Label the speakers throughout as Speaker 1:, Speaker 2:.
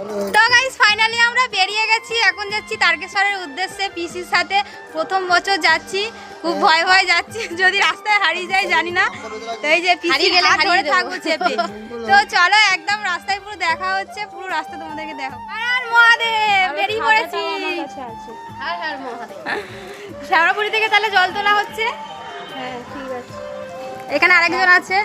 Speaker 1: তো guys finally আমরা বেরিয়ে গেছি, এখন যাচ্ছি তারকেশ্বরের উদ্দেশ্যে পিসির সাথে। প্রথম বছর যাচ্ছি, খুব ভয় ভয় যাচ্ছি, যদি রাস্তায় হারিয়ে যায় জানি না। তো এই যে পিসি গেলে ধরে থাকবো চেপে। তো চলো একদম রাস্তায় পুরো দেখা হচ্ছে, পুরো রাস্তা তোমাদেরকে দেখো। আর মহাদেব বেরিয়ে পড়েছি। শ্যাওড়াপুরি থেকে তাহলে জল তোলা হচ্ছে। হ্যাঁ ঠিক আছে, এখানে আরেকজন আছে,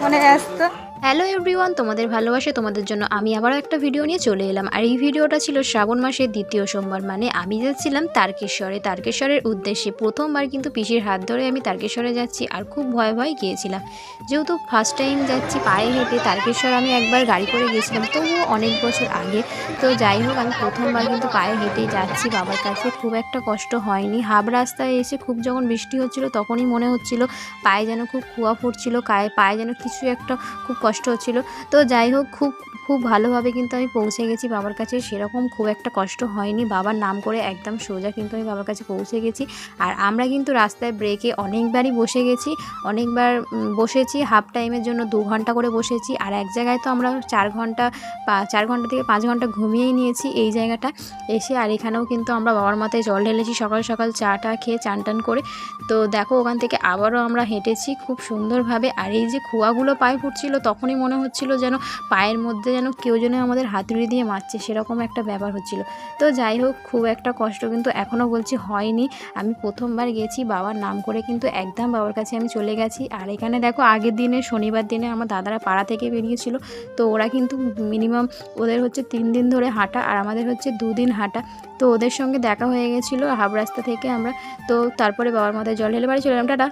Speaker 1: মনে আসতো।
Speaker 2: হ্যালো এভরিওয়ান, তোমাদের ভালোবাসে তোমাদের জন্য আমি আবারও একটা ভিডিও নিয়ে চলে এলাম। আর এই ভিডিওটা ছিল শ্রাবণ মাসের দ্বিতীয় সোমবার, মানে আমি যাচ্ছিলাম তারকেশ্বরের উদ্দেশ্যে। প্রথমবার কিন্তু পিসির হাত ধরে আমি তারকেশ্বরে যাচ্ছি, আর খুব ভয় ভয় গিয়েছিলাম, যেহেতু ফার্স্ট টাইম যাচ্ছি পায়ে হেঁটে। তারকেশ্বর আমি একবার গাড়ি করে গিয়েছিলাম, তবুও অনেক বছর আগে। তো যাই হোক, আমি প্রথমবার কিন্তু পায়ে হেঁটেই যাচ্ছি বাবার কাছে। খুব একটা কষ্ট হয়নি। হাফ রাস্তায় এসে খুব যখন বৃষ্টি হচ্ছিল তখনই মনে হচ্ছিল পায়ে যেন খুব কুয়া পড়ছিল, পায়ে যেন কিছু একটা খুব কষ্ট হচ্ছিল। তো যাই হোক, খুব খুব ভালোভাবে কিন্তু আমি পৌঁছে গেছি বাবার কাছে। সেরকম খুব একটা কষ্ট হয়নি, বাবার নাম করে একদম সোজা কিন্তু আমি বাবার কাছে পৌঁছে গেছি। আর আমরা কিন্তু রাস্তায় ব্রেকে অনেকবারই বসে গেছি, অনেকবার বসেছি। হাফ টাইমের জন্য 2 ঘন্টা করে বসেছি, আর এক জায়গায় তো আমরা 4 ঘন্টা থেকে 5 ঘন্টা ঘুমিয়েই নিয়েছি এই জায়গাটা এসে। আর এখানেও কিন্তু আমরা বাবার মাথায় জল ঢেলেছি সকাল সকাল চাটা খেয়ে, চান টান করে। তো দেখো, ওখান থেকে আবারও আমরা হেঁটেছি খুব সুন্দরভাবে। আর এই যে খোয়াগুলো পায়ে ফুটছিল, তখনই মনে হচ্ছিল যেন পায়ের মধ্যে যেন কেউ যেন আমাদের হাতুড়ি দিয়ে মারছে, সেরকম একটা ব্যাপার হচ্ছিল। তো যাই হোক, খুব একটা কষ্ট কিন্তু এখনও বলছি হয়নি। আমি প্রথমবার গেছি, বাবার নাম করে কিন্তু একদম বাবার কাছে আমি চলে গেছি। আর এখানে দেখো, আগের দিনে শনিবার দিনে আমার দাদারা পাড়া থেকে বেরিয়েছিল। তো ওরা কিন্তু মিনিমাম ওদের হচ্ছে 3 দিন ধরে হাঁটা, আর আমাদের হচ্ছে 2 দিন হাঁটা। তো ওদের সঙ্গে দেখা হয়ে গেছিলো হাফ রাস্তা থেকে আমরা। তো তারপরে বাবার মাথায় জল ঢেলে বাড়ি চলে এলাম। টাটা।